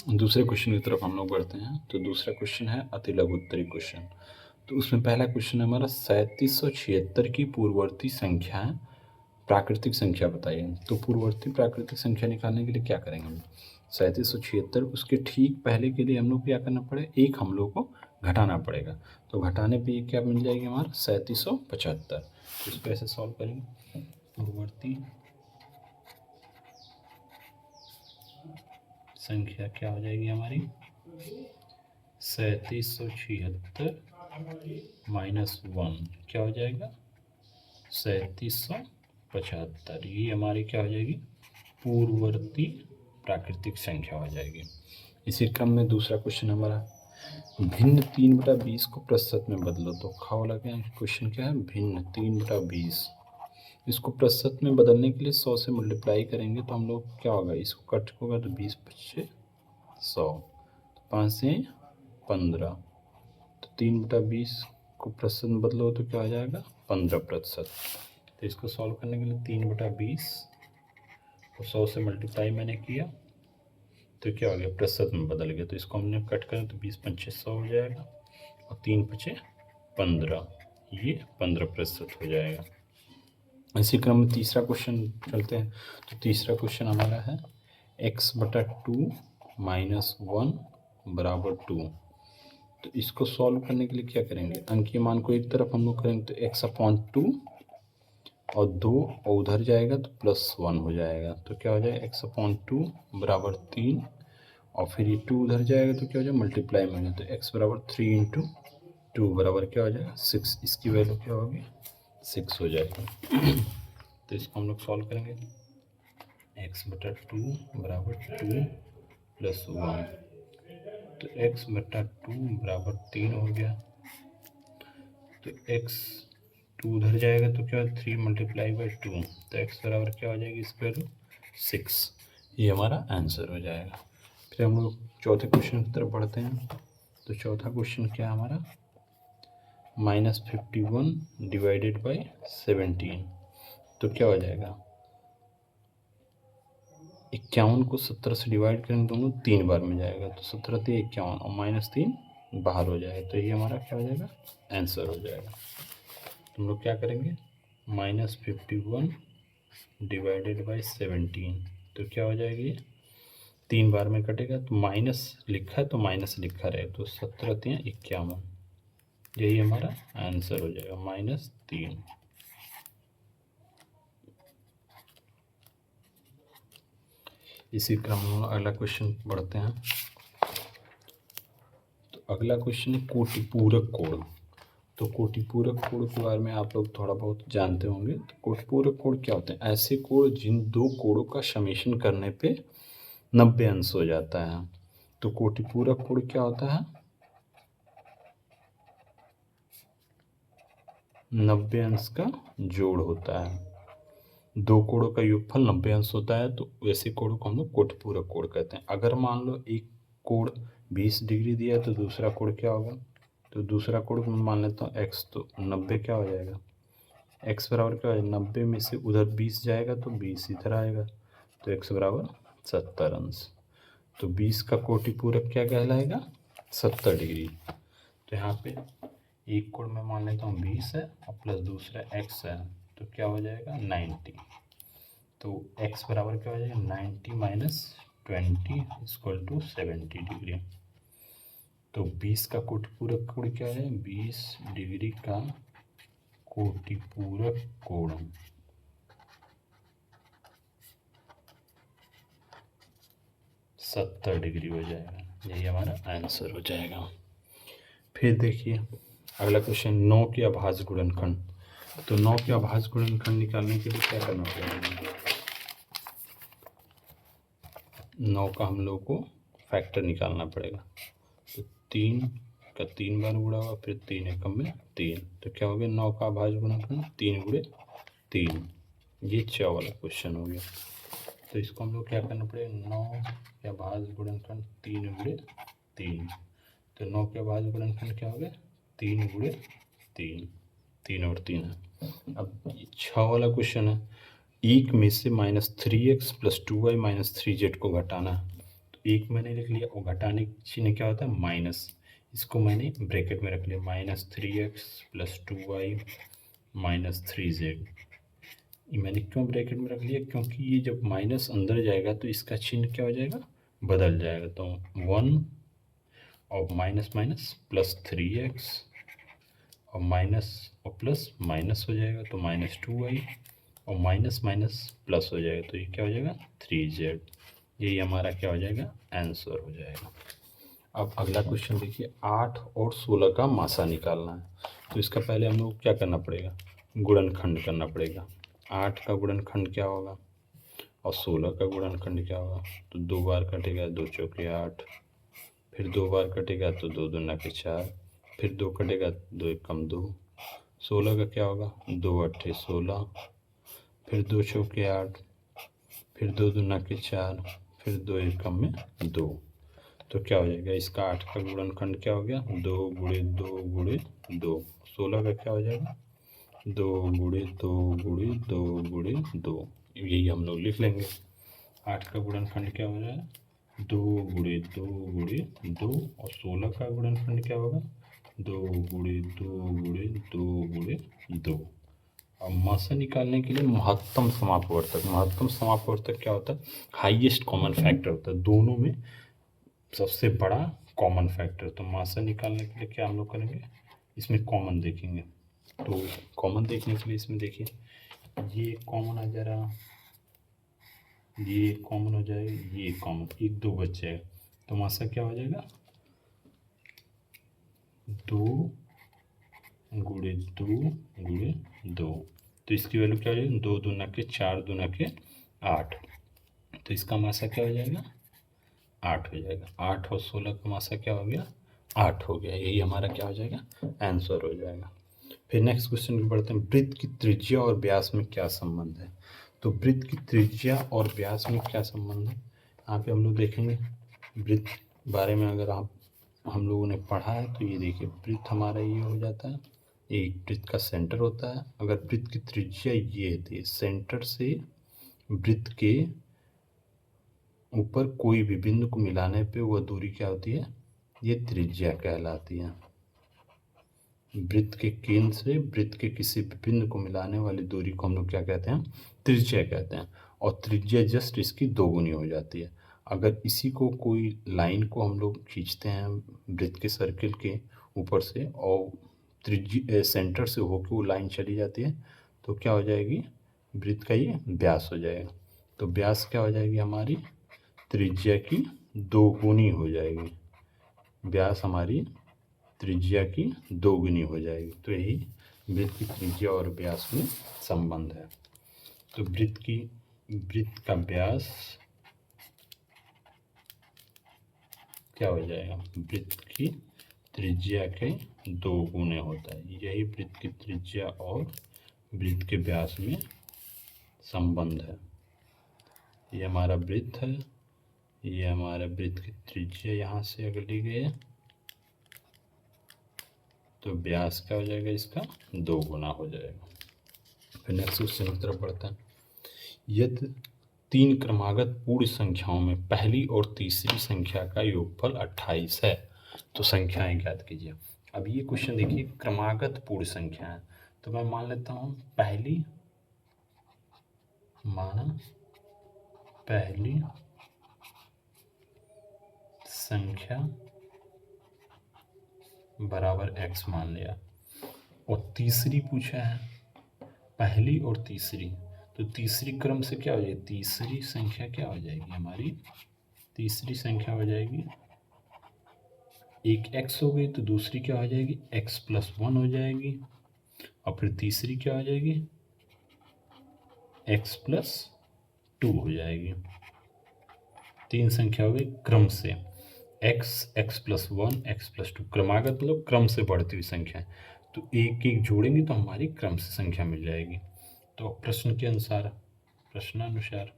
दूसरे क्वेश्चन की तरफ हम लोग बढ़ते हैं। तो दूसरा क्वेश्चन है अति लघु उत्तरीय क्वेश्चन। तो उसमें पहला क्वेश्चन है हमारा 3776 की पूर्ववर्ती संख्याएं प्राकृतिक संख्या बताइए। तो पूर्ववर्ती प्राकृतिक संख्या निकालने के लिए क्या करेंगे हम? 3776 उसके ठीक पहले के लिए हम लोग क्या करना पड़ेगा, एक हम लोग को घटाना पड़ेगा। तो घटाने पे ये क्या मिल जाएगी हमारा 3775। इसको ऐसे सॉल्व करेंगे। पूर्ववर्ती संख्या क्या हो जाएगी हमारी 3776 -1 क्या हो जाएगा 3775। ये हमारी क्या हो जाएगी पूर्ववर्ती प्राकृतिक संख्या हो जाएगी। इसी क्रम में दूसरा क्वेश्चन हमारा भिन्न 3/20 को प्रतिशत में बदलो। तो खा वाला क्या क्वेश्चन क्या है, भिन्न 3/20 इसको प्रतिशत में बदलने के लिए 100 से मल्टीप्लाई करेंगे तो हम लोग क्या होगा, इसको कट होगा तो 20 × 100 5 से 15। तो 3/20 को प्रतिशत में बदलो तो क्या हो जाएगा 15%। तो इसको सॉल्व करने के लिए 3/20 को 100 से मल्टीप्लाई मैंने किया तो क्या हो गया प्रतिशत में बदल गया। तो इसको हमने कट करें तो 20 × 5 100 हो जाएगा और 3 × 5 15, ये 15% हो जाएगा। इसी क्रम में तीसरा क्वेश्चन चलते हैं। तो तीसरा क्वेश्चन हमारा है x/2 - 1 = 2। तो इसको सॉल्व करने के लिए क्या करेंगे, अंकीय मान को एक तरफ हम लोग करेंगे तो x/2 और 2 और उधर जाएगा तो +1 हो जाएगा। तो क्या हो जाएगा x/2 = 3 और फिर ये 2 उधर जाएगा तो क्या हो जाएगा मल्टीप्लाई में। तो x = 3 × 2 बराबर क्या हो जाएगा 6। इसकी वैल्यू क्या होगी 6 हो जाएगा। तो इसको हम लोग सॉल्व करेंगे। x/2 = 2 + 1 तो x/2 = 3 हो गया। तो x 2 उधर जाएगा तो क्या 3 × 2 तो x बराबर क्या हो जाएगी इस वैल्यू 6। ये हमारा आंसर हो जाएगा। फिर हम लोग चौथे क्वेश्चन की तरफ बढ़ते हैं। तो चौथा क्वेश्चन क्या है हमारा -51 / 17। तो क्या हो जाएगा 51 को 17 से डिवाइड करेंगे दोनों 3 बार में जाएगा तो 17 × 3 = 51 और -3 बाहर हो जाएगा। तो ये हमारा क्या हो जाएगा आंसर हो जाएगा। तो हम लोग क्या करेंगे -51 / 17 तो क्या हो जाएगी 3 बार में कटेगा तो माइनस लिखा है तो माइनस लिखा रहे तो 17 × 3 = 51, यही हमारा आंसर हो जाएगा -3। इसी क्रम में अगला क्वेश्चन बढ़ते हैं। तो अगला क्वेश्चन है कोटिपूरक कोण। तो कोटिपूरक कोण के बारे में आप लोग थोड़ा बहुत जानते होंगे। तो कोटिपूरक कोण क्या होते हैं, ऐसे कोण जिन दो कोणों का समेशन करने पे 90 अंश हो जाता है। तो कोटिपूरक कोण क्या होता है 90 अंश का जोड़ होता है। दो कोणों का योगफल 90 अंश होता है तो वैसे कोण को हम लोग कोटिपूरक कोण कहते हैं। अगर मान लो एक कोण 20 डिग्री दिया तो दूसरा कोण क्या होगा, तो दूसरा कोण मान लेता हूँ x, तो 90 क्या हो जाएगा x बराबर क्या हो जाएगा 90 में से उधर 20 जाएगा तो 20 इधर आएगा तो x बराबर 70 अंश। तो 20 का कोटिपूरक क्या कहलाएगा 70 डिग्री। तो यहाँ पे एक कोण में मान लेता हूँ 20 है और प्लस दूसरा x है तो क्या हो जाएगा 90। तो x बराबर क्या हो जाएगा 90 - 20 = 70 डिग्री। तो 20 का कोटिपूरक कोण क्या है 20 डिग्री का कोटिपूरक कोण 70 डिग्री हो जाएगा, यही हमारा आंसर हो जाएगा। फिर देखिए अगला क्वेश्चन 9 के अभाज्य गुणनखंड। तो 9 के अभाज्य गुणनखंड निकालने के लिए क्या करना पड़ेगा 9 का हम लोग को फैक्टर निकालना पड़ेगा। तो 3 का 3 बार गुणा होगा फिर 3 एकम में 3 तो क्या हो गया 9 का अभाज्य गुणनखंड 3 × 3। ये 4 वाला क्वेश्चन हो गया। तो इसको हम लोग क्या करना पड़ेगा 9 के अभाज्य गुणनखंड 3 × 3। तो 9 के अभाज्य गुणनखंड क्या हो गया 3 × 3, 3 और 3 है। अब 6 वाला क्वेश्चन है एक में से -3x + 2y - 3z को घटाना है। तो एक मैंने लिख लिया और घटाने का चिन्ह क्या होता है माइनस, इसको मैंने ब्रैकेट में रख लिया -3x + 2y -3z। ये मैंने क्यों ब्रैकेट में रख लिया, क्योंकि ये जब माइनस अंदर जाएगा तो इसका चिन्ह क्या हो जाएगा, बदल जाएगा। तो 1 और माइनस माइनस +3x और माइनस और प्लस माइनस हो जाएगा तो -2y और माइनस माइनस प्लस हो जाएगा तो ये क्या हो जाएगा 3z। यही हमारा क्या हो जाएगा, आंसर हो जाएगा। अब अगला क्वेश्चन देखिए, 8 और 16 का मासा निकालना है। तो इसका पहले हम लोग क्या करना पड़ेगा, गुणनखंड करना पड़ेगा। 8 का गुणनखंड क्या होगा और 16 का गुणनखंड क्या होगा। तो 2 बार कटेगा, 2 चौके 8, फिर 2 बार कटेगा तो 2 दूना के 4, फिर 2 कटेगा, 2 एकम 2। 16 का क्या होगा, 2 अट्ठे 16, फिर 2 चौके 8, फिर 2 दूना के 4, फिर 2 एकम में 2। तो क्या हो जाएगा, इसका 8 का गुणनखंड क्या हो गया, 2 गुणे 2 गुणे 2। 16 का क्या हो जाएगा, 2 गुणे 2 गुणे 2 गुणे 2। यही हम लोग लिख लेंगे। 8 का गुणनखंड क्या हो जाएगा, 2 गुणे 2 गुणे 2 और 16 का गुणनखंड क्या होगा, 2 गुणे 2 गुणे 2 गुणे 2। अब मासा निकालने के लिए महत्तम समापवर्तक, महत्तम समापवर्तक क्या होता है, हाईएस्ट कॉमन फैक्टर होता है, दोनों में सबसे बड़ा कॉमन फैक्टर। तो मासा निकालने के लिए क्या हम लोग करेंगे, इसमें कॉमन देखेंगे। तो कॉमन देखने के लिए इसमें देखिए, ये कॉमन आ जा रहा, ये कॉमन हो जाएगा, ये कॉमन, 1 2 बच जाएगा। तो मासा क्या हो जाएगा, 2 गुणे 2 गुणे 2। तो इसकी वैल्यू क्या हो जाएगी, 2 दूना के 4 दूना के 8। तो इसका मासा क्या हो जाएगा, 8 हो जाएगा। 8 और 16 का मासा क्या हो गया, 8 हो गया। यही हमारा क्या हो जाएगा, आंसर हो जाएगा। फिर नेक्स्ट क्वेश्चन पे बढ़ते हैं, वृत्त की त्रिज्या और व्यास में क्या संबंध है। तो वृत्त की त्रिज्या और व्यास में क्या संबंध है, यहाँ पे हम लोग देखेंगे। वृत्त बारे में अगर हम लोगों ने पढ़ा है तो ये देखिए, वृत्त हमारा ये हो जाता है, एक वृत्त का सेंटर होता है। अगर वृत्त की त्रिज्या ये है तो सेंटर से वृत्त के ऊपर कोई भी बिंदु को मिलाने पे वह दूरी क्या होती है, ये त्रिज्या कहलाती है। वृत्त के केंद्र से वृत्त के किसी भी बिंदु को मिलाने वाली दूरी को हम लोग क्या कहते हैं, त्रिज्या कहते हैं। और त्रिज्या जस्ट इसकी दोगुनी हो जाती है। अगर इसी को कोई लाइन को हम लोग खींचते हैं वृत्त के सर्किल के ऊपर से और त्रिज्या सेंटर से होकर वो लाइन चली जाती है तो क्या हो जाएगी, वृत्त का ये व्यास हो जाएगा। तो व्यास क्या हो जाएगी, हमारी त्रिज्या की दोगुनी हो जाएगी। व्यास हमारी त्रिज्या की दोगुनी हो जाएगी। तो यही वृत्त की त्रिज्या और व्यास में संबंध है। तो वृत्त का व्यास क्या हो जाएगा, वृत्त की त्रिज्या के 2 गुने होता है। यही वृत्त की त्रिज्या और वृत्त के व्यास में संबंध है। ये हमारा वृत्त है, ये हमारा वृत्त की त्रिज्या यहाँ से अगर ली गई है तो व्यास क्या हो जाएगा, इसका 2 गुना हो जाएगा। फिर नेक्स्ट क्वेश्चन की तरफ बढ़ते हैं। यदि 3 क्रमागत पूर्ण संख्याओं में पहली और तीसरी संख्या का योगफल 28 है तो संख्याएं ज्ञात कीजिए। अब ये क्वेश्चन देखिए, क्रमागत पूर्ण संख्या है। तो मैं मान लेता हूँ पहली संख्या बराबर x मान लिया और तीसरी पूछा है, पहली और तीसरी। तो तीसरी क्रम से क्या हो जाएगी, तीसरी संख्या क्या हो जाएगी, हमारी तीसरी संख्या हो जाएगी, एक x हो गई तो दूसरी क्या हो जाएगी, x + 1 हो जाएगी और फिर तीसरी क्या हो जाएगी, x + 2 हो जाएगी। 3 संख्या हो गई क्रम से, x + 1 x + 2। क्रमागत मतलब क्रम से बढ़ती हुई संख्या है। तो एक एक जोड़ेंगे तो हमारी क्रम से संख्या मिल जाएगी। तो प्रश्न के अनुसार, प्रश्नानुसार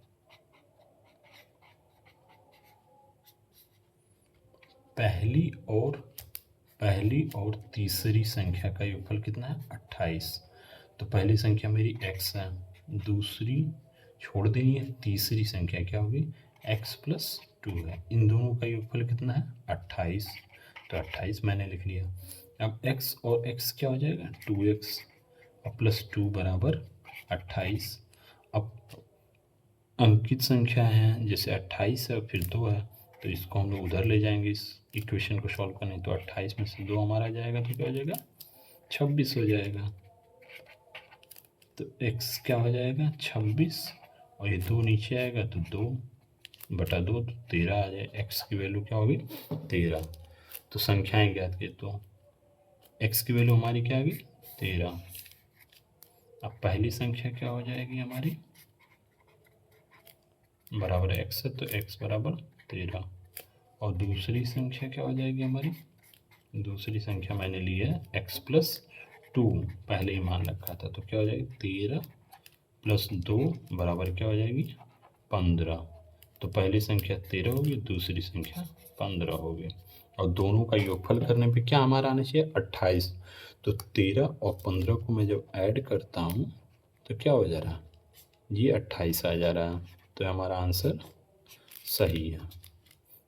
पहली और तीसरी संख्या का योगफल कितना है, 28। तो पहली संख्या मेरी x है, दूसरी छोड़ देनी है, तीसरी संख्या क्या होगी, x + 2 है। इन दोनों का योगफल कितना है 28, तो 28 मैंने लिख लिया। अब x और x क्या हो जाएगा 2x और +2 बराबर 28। अब अंकित संख्या है, जैसे 28 है फिर 2 है, तो इसको हम लोग उधर ले जाएंगे इस इक्वेशन को सॉल्व करने। तो 28 में से 2 हमारा जाएगा तो क्या हो जाएगा 26 हो जाएगा। तो x क्या हो जाएगा 26 और ये 2 नीचे आएगा तो 2/2 तो 13 आ जाए। x की वैल्यू क्या होगी 13। तो संख्याएं ज्ञात की, तो x की वैल्यू हमारी क्या आ गई 13। अब पहली संख्या क्या हो जाएगी हमारी बराबर x है, तो x बराबर 13। और दूसरी संख्या क्या हो जाएगी हमारी, दूसरी संख्या मैंने ली है x+2, पहले ही मान रखा था, तो क्या हो जाएगी 13 + 2 बराबर क्या हो जाएगी 15। तो पहली संख्या 13 होगी, दूसरी संख्या 15 होगी। और दोनों का योगफल करने पे क्या हमारा आना चाहिए 28। तो 13 और 15 को मैं जब ऐड करता हूँ तो क्या हो जा रहा है ये 28 आ जा रहा है। तो हमारा आंसर सही है,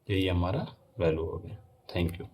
यही हमारा वैल्यू हो गया। Thank you.